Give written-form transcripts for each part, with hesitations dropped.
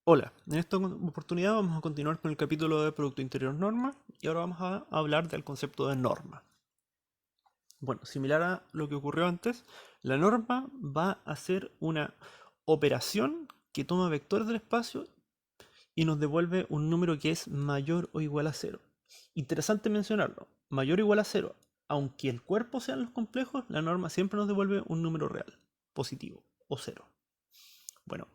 Hola, en esta oportunidad vamos a continuar con el capítulo de Producto Interior Norma y ahora vamos a hablar del concepto de norma. Bueno, similar a lo que ocurrió antes, la norma va a ser una operación que toma vectores del espacio y nos devuelve un número que es mayor o igual a cero. Interesante mencionarlo, mayor o igual a cero. Aunque el cuerpo sean los complejos, la norma siempre nos devuelve un número real, positivo o cero. Bueno,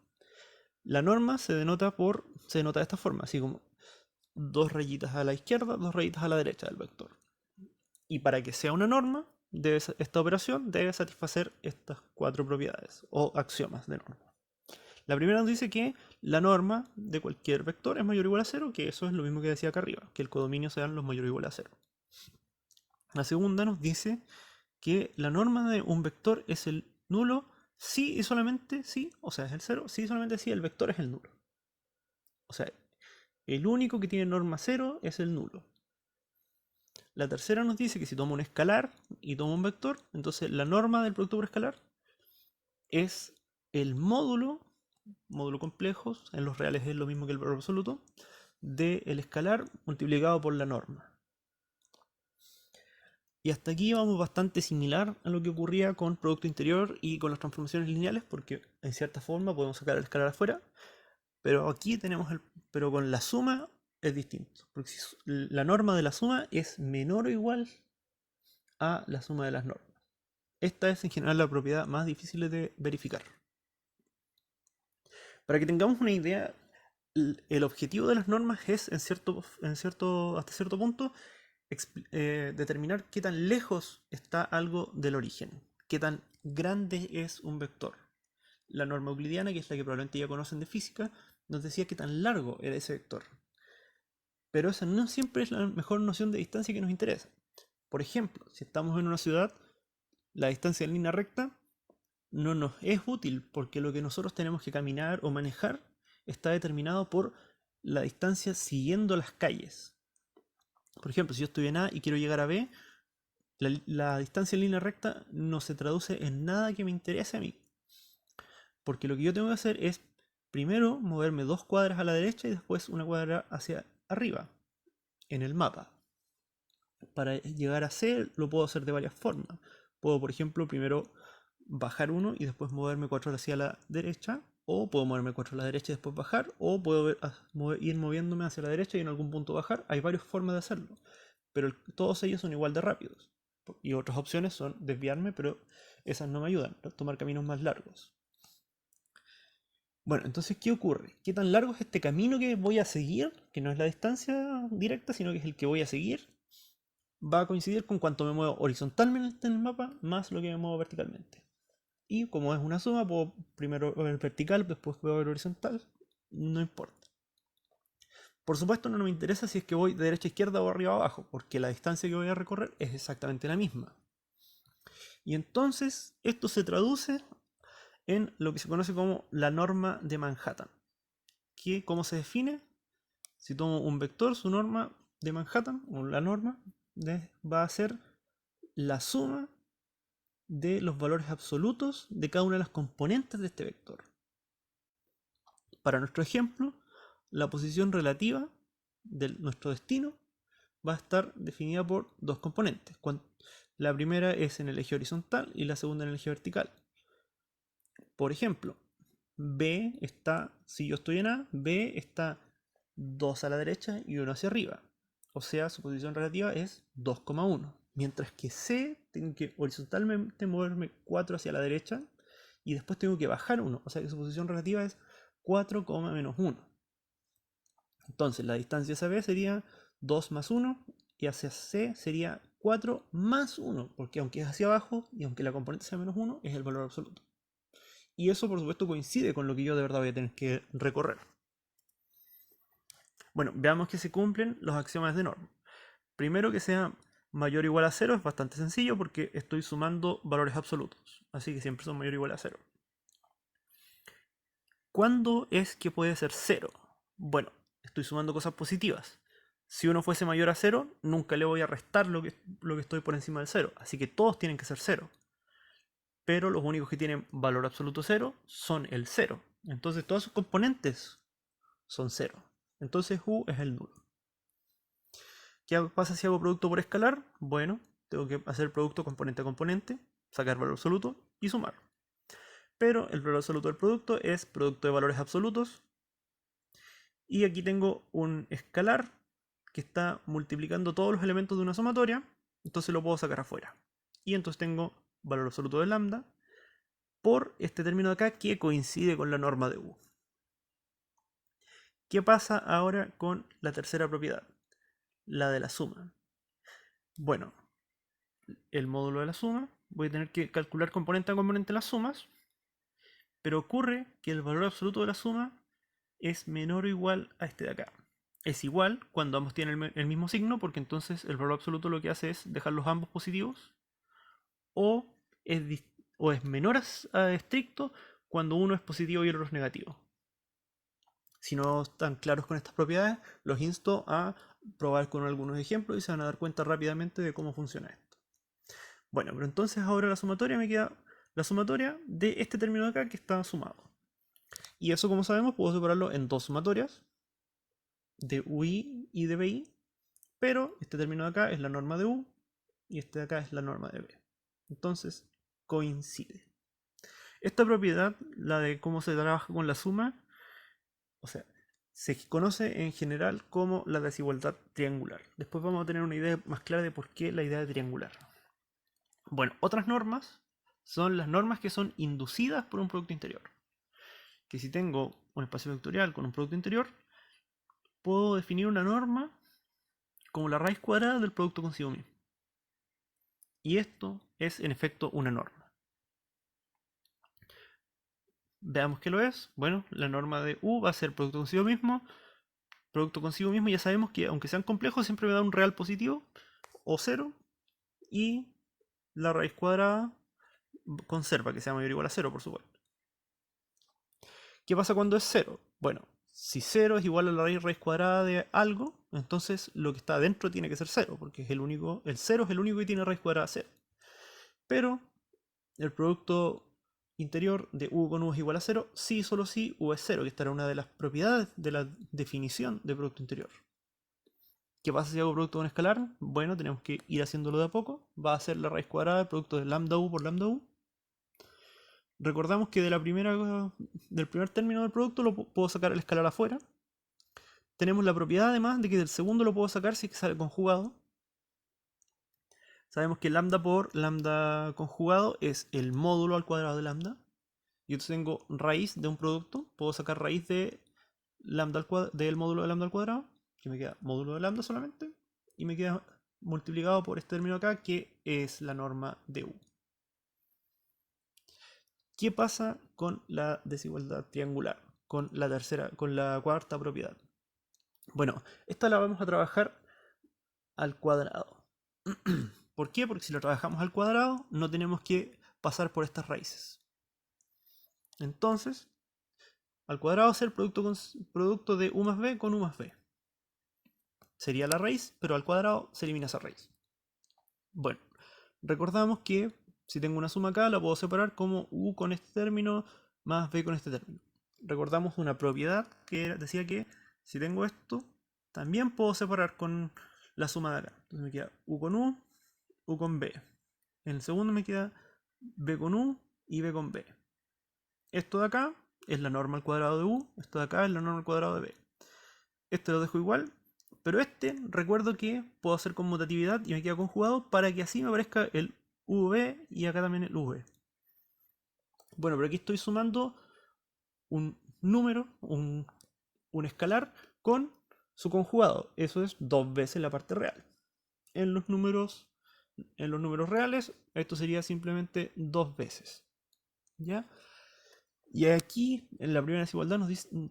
la norma se denota de esta forma, así como dos rayitas a la izquierda, dos rayitas a la derecha del vector. Y para que sea una norma, esta operación debe satisfacer estas cuatro propiedades o axiomas de norma. La primera nos dice que la norma de cualquier vector es mayor o igual a cero, que eso es lo mismo que decía acá arriba, que el codominio sean los mayor o igual a cero. La segunda nos dice que la norma de un vector es el nulo si y solamente si, o sea, es el cero, si y solamente si el vector es el nulo. O sea, el único que tiene norma cero es el nulo. La tercera nos dice que si tomo un escalar y tomo un vector, entonces la norma del producto por escalar es el módulo complejos, en los reales es lo mismo que el valor absoluto, del escalar multiplicado por la norma. Y hasta aquí vamos bastante similar a lo que ocurría con producto interior y con las transformaciones lineales, porque en cierta forma podemos sacar el escalar afuera, pero aquí pero con la suma es distinto, porque si la norma de la suma es menor o igual a la suma de las normas. Esta es en general la propiedad más difícil de verificar. Para que tengamos una idea, el objetivo de las normas es, hasta cierto punto, determinar qué tan lejos está algo del origen, qué tan grande es un vector. La norma euclidiana, que es la que probablemente ya conocen de física, nos decía qué tan largo era ese vector. Pero esa no siempre es la mejor noción de distancia que nos interesa. Por ejemplo, si estamos en una ciudad, la distancia en línea recta no nos es útil porque lo que nosotros tenemos que caminar o manejar está determinado por la distancia siguiendo las calles. Por ejemplo, si yo estoy en A y quiero llegar a B, la distancia en línea recta no se traduce en nada que me interese a mí. Porque lo que yo tengo que hacer es primero moverme 2 cuadras a la derecha y después una cuadra hacia arriba en el mapa. Para llegar a C lo puedo hacer de varias formas. Puedo, por ejemplo, primero bajar uno y después moverme 4 hacia la derecha, o puedo moverme 4 a la derecha y después bajar, o puedo ir moviéndome hacia la derecha y en algún punto bajar. Hay varias formas de hacerlo, pero todos ellos son igual de rápidos. Y otras opciones son desviarme, pero esas no me ayudan, tomar caminos más largos. Bueno, entonces, ¿qué ocurre? ¿Qué tan largo es este camino que voy a seguir? Que no es la distancia directa, sino que es el que voy a seguir. Va a coincidir con cuánto me muevo horizontalmente en el mapa más lo que me muevo verticalmente. Y como es una suma, puedo primero ver vertical, después puedo ver horizontal. No importa. Por supuesto, no me interesa si es que voy de derecha a izquierda o arriba a abajo, porque la distancia que voy a recorrer es exactamente la misma. Y entonces, esto se traduce en lo que se conoce como la norma de Manhattan. Que, ¿cómo se define? Si tomo un vector, su norma de Manhattan, o la norma, va a ser la suma de los valores absolutos de cada una de las componentes de este vector. Para nuestro ejemplo, la posición relativa de nuestro destino va a estar definida por dos componentes. La primera es en el eje horizontal y la segunda en el eje vertical. Por ejemplo, B está, si yo estoy en A, B está 2 a la derecha y 1 hacia arriba. O sea, su posición relativa es 2,1. Mientras que C tengo que horizontalmente moverme 4 hacia la derecha y después tengo que bajar 1. O sea que su posición relativa es 4, menos 1. Entonces la distancia hacia B sería 2 más 1 y hacia C sería 4 más 1. Porque aunque es hacia abajo y aunque la componente sea menos 1, es el valor absoluto. Y eso por supuesto coincide con lo que yo de verdad voy a tener que recorrer. Bueno, veamos que se cumplen los axiomas de norma. Primero, que sea mayor o igual a 0 es bastante sencillo porque estoy sumando valores absolutos. Así que siempre son mayor o igual a 0. ¿Cuándo es que puede ser 0? Bueno, estoy sumando cosas positivas. Si uno fuese mayor a 0, nunca le voy a restar lo que estoy por encima del 0. Así que todos tienen que ser 0. Pero los únicos que tienen valor absoluto 0 son el 0. Entonces todos sus componentes son 0. Entonces U es el nulo. ¿Qué pasa si hago producto por escalar? Bueno, tengo que hacer producto componente a componente, sacar valor absoluto y sumar. Pero el valor absoluto del producto es producto de valores absolutos. Y aquí tengo un escalar que está multiplicando todos los elementos de una sumatoria, entonces lo puedo sacar afuera. Y entonces tengo valor absoluto de lambda por este término de acá que coincide con la norma de U. ¿Qué pasa ahora con la tercera propiedad? La de la suma. Bueno, el módulo de la suma, voy a tener que calcular componente a componente las sumas, pero ocurre que el valor absoluto de la suma es menor o igual a este de acá. Es igual cuando ambos tienen el mismo signo, porque entonces el valor absoluto lo que hace es dejarlos ambos positivos, o es, o es menor a estricto cuando uno es positivo y el otro es negativo. Si no están claros con estas propiedades, los insto a probar con algunos ejemplos y se van a dar cuenta rápidamente de cómo funciona esto. Bueno, pero entonces ahora la sumatoria me queda la sumatoria de este término de acá que está sumado. Y eso, como sabemos, puedo separarlo en dos sumatorias, de UI y de BI, pero este término de acá es la norma de U y este de acá es la norma de B. Entonces, coincide. Esta propiedad, la de cómo se trabaja con la suma, o sea, se conoce en general como la desigualdad triangular. Después vamos a tener una idea más clara de por qué la idea de triangular. Bueno, otras normas son las normas que son inducidas por un producto interior. Que si tengo un espacio vectorial con un producto interior, puedo definir una norma como la raíz cuadrada del producto consigo mismo. Y esto es en efecto una norma. Veamos qué lo es. Bueno, la norma de U va a ser producto consigo mismo. Producto consigo mismo ya sabemos que aunque sean complejos siempre me da un real positivo o cero. Y la raíz cuadrada conserva que sea mayor o igual a cero, por supuesto. ¿Qué pasa cuando es cero? Bueno, si cero es igual a la raíz cuadrada de algo, entonces lo que está adentro tiene que ser cero, porque es el único, el cero es el único que tiene raíz cuadrada cero. Pero el producto interior de U con U es igual a cero, sí, solo si U es cero, que esta era una de las propiedades de la definición de producto interior. ¿Qué pasa si hago producto con escalar? Bueno, tenemos que ir haciéndolo de a poco. Va a ser la raíz cuadrada del producto de lambda U por lambda U. Recordamos que del primer término del producto lo puedo sacar el escalar afuera. Tenemos la propiedad además de que del segundo lo puedo sacar si es que sale conjugado. Sabemos que lambda por lambda conjugado es el módulo al cuadrado de lambda. Yo tengo raíz de un producto, puedo sacar raíz de lambda del módulo de lambda al cuadrado, que me queda módulo de lambda solamente, y me queda multiplicado por este término acá, que es la norma de U. ¿Qué pasa con la desigualdad triangular? Con la cuarta propiedad. Bueno, esta la vamos a trabajar al cuadrado. ¿Por qué? Porque si lo trabajamos al cuadrado, no tenemos que pasar por estas raíces. Entonces, al cuadrado es el producto de U más B con U más B. Sería la raíz, pero al cuadrado se elimina esa raíz. Bueno, recordamos que si tengo una suma acá, la puedo separar como U con este término más B con este término. Recordamos una propiedad que decía que si tengo esto, también puedo separar con la suma de acá. Entonces me queda U con B. En el segundo me queda B con U y B con B. Esto de acá es la norma al cuadrado de U, esto de acá es la norma al cuadrado de B. Este lo dejo igual, pero este recuerdo que puedo hacer conmutatividad y me queda conjugado para que así me aparezca el UV y acá también el UV. Bueno, pero aquí estoy sumando un número, un escalar con su conjugado. Eso es dos veces la parte real. En los números reales, esto sería simplemente dos veces. ¿Ya? Y aquí, en la primera desigualdad,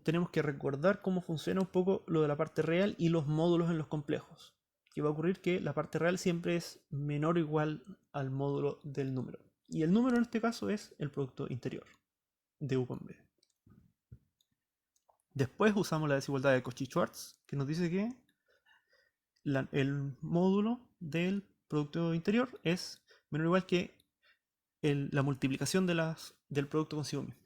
tenemos que recordar cómo funciona un poco lo de la parte real y los módulos en los complejos. Que va a ocurrir que la parte real siempre es menor o igual al módulo del número. Y el número en este caso es el producto interior de U con B. Después usamos la desigualdad de Cauchy-Schwarz, que nos dice que el módulo del producto interior es menor o igual que la multiplicación del producto consigo mismo.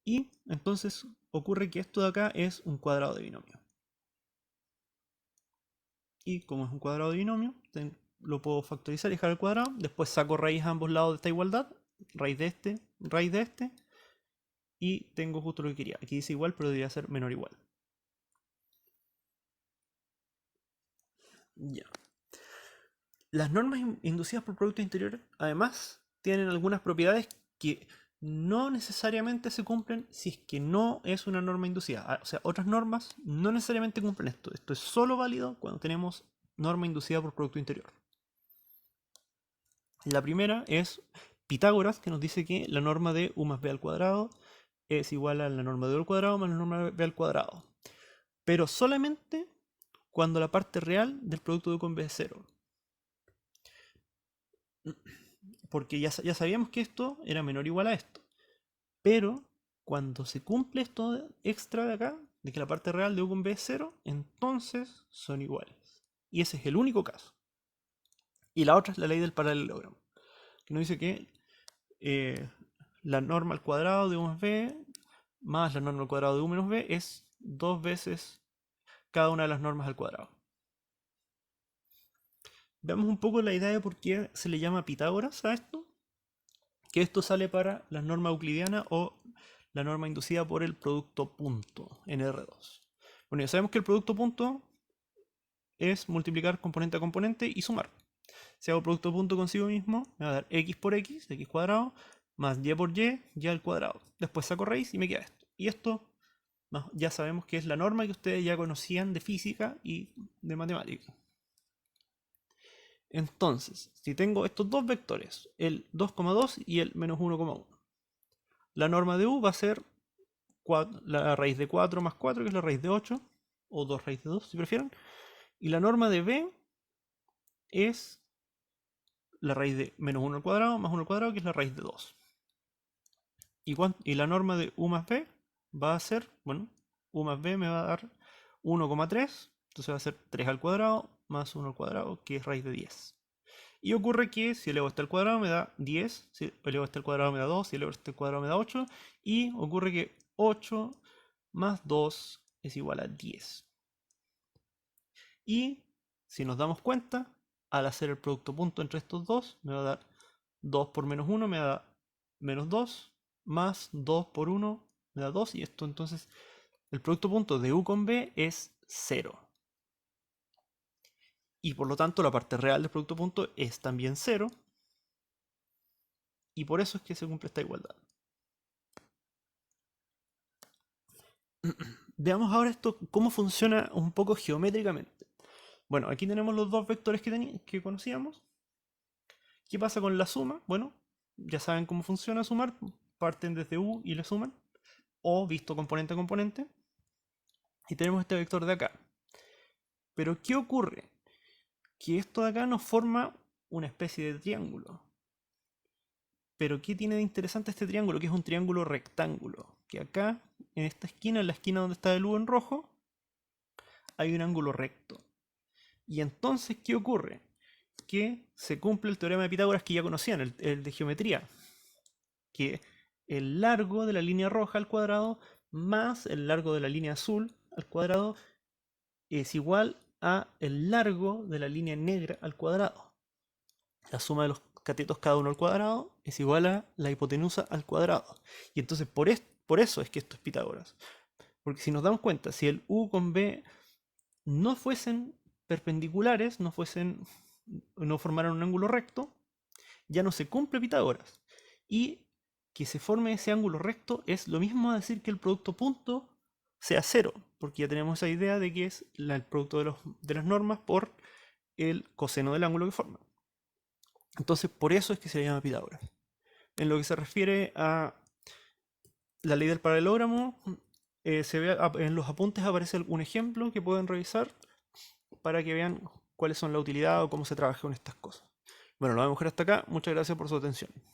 Y entonces ocurre que esto de acá es un cuadrado de binomio. Y como es un cuadrado de binomio, lo puedo factorizar y dejar al cuadrado. Después saco raíz a ambos lados de esta igualdad. Raíz de este, raíz de este. Y tengo justo lo que quería. Aquí dice igual, pero debería ser menor o igual. Ya. Las normas inducidas por productos interiores, además, tienen algunas propiedades que no necesariamente se cumplen si es que no es una norma inducida. O sea, otras normas no necesariamente cumplen esto. Esto es solo válido cuando tenemos norma inducida por producto interior. La primera es Pitágoras, que nos dice que la norma de u más b al cuadrado es igual a la norma de u al cuadrado más la norma de b al cuadrado. Pero solamente cuando la parte real del producto de u con b es cero. Porque ya sabíamos que esto era menor o igual a esto. Pero cuando se cumple esto extra de acá, de que la parte real de u con b es 0, entonces son iguales. Y ese es el único caso. Y la otra es la ley del paralelogramo, que nos dice que la norma al cuadrado de u más b más la norma al cuadrado de u menos b es 2 veces cada una de las normas al cuadrado. Veamos un poco la idea de por qué se le llama Pitágoras a esto. Que esto sale para la norma euclidiana o la norma inducida por el producto punto en R2. Bueno, ya sabemos que el producto punto es multiplicar componente a componente y sumar. Si hago producto punto consigo mismo, me va a dar x por x, x cuadrado, más y por y al cuadrado. Después saco raíz y me queda esto. Y esto ya sabemos que es la norma que ustedes ya conocían de física y de matemática. Entonces, si tengo estos dos vectores, el 2,2 y el menos 1,1, la norma de u va a ser la raíz de 4 más 4, que es la raíz de 8, o 2 raíz de 2 si prefieren. Y la norma de b es la raíz de menos 1 al cuadrado más 1 al cuadrado, que es la raíz de 2. Y la norma de u más b va a ser, bueno, u más b me va a dar 1,3, entonces va a ser 3 al cuadrado más 1 al cuadrado, que es raíz de 10. Y ocurre que si elevo este al cuadrado me da 10, si elevo este al cuadrado me da 2, si elevo este al cuadrado me da 8, y ocurre que 8 más 2 es igual a 10. Y si nos damos cuenta, al hacer el producto punto entre estos dos, me va a dar 2 por menos 1, me da menos 2, más 2 por 1, me da 2, y esto entonces, el producto punto de u con b es 0. Y por lo tanto la parte real del producto punto es también 0, y por eso es que se cumple esta igualdad. Veamos ahora esto, cómo funciona un poco geométricamente. Bueno, aquí tenemos los dos vectores que conocíamos. ¿Qué pasa con la suma? Bueno, ya saben cómo funciona sumar. Parten desde u y le suman. O visto componente a componente. Y tenemos este vector de acá. Pero ¿qué ocurre? Que esto de acá nos forma una especie de triángulo. Pero ¿qué tiene de interesante este triángulo? Que es un triángulo rectángulo. Que acá, en esta esquina, en la esquina donde está el u en rojo, hay un ángulo recto. Y entonces, ¿qué ocurre? Que se cumple el teorema de Pitágoras que ya conocían, el de geometría. Que el largo de la línea roja al cuadrado más el largo de la línea azul al cuadrado es igual a el largo de la línea negra al cuadrado. La suma de los catetos cada uno al cuadrado es igual a la hipotenusa al cuadrado. Y entonces por eso es que esto es Pitágoras. Porque si nos damos cuenta, si el u con b no fuesen perpendiculares, no formaran un ángulo recto, ya no se cumple Pitágoras. Y que se forme ese ángulo recto es lo mismo a decir que el producto punto sea cero, porque ya tenemos esa idea de que es el producto de las normas por el coseno del ángulo que forma. Entonces, por eso es que se le llama Pitágoras. En lo que se refiere a la ley del paralelogramo, en los apuntes aparece un ejemplo que pueden revisar para que vean cuáles son la utilidad o cómo se trabaja con estas cosas. Bueno, lo vamos a dejar hasta acá. Muchas gracias por su atención.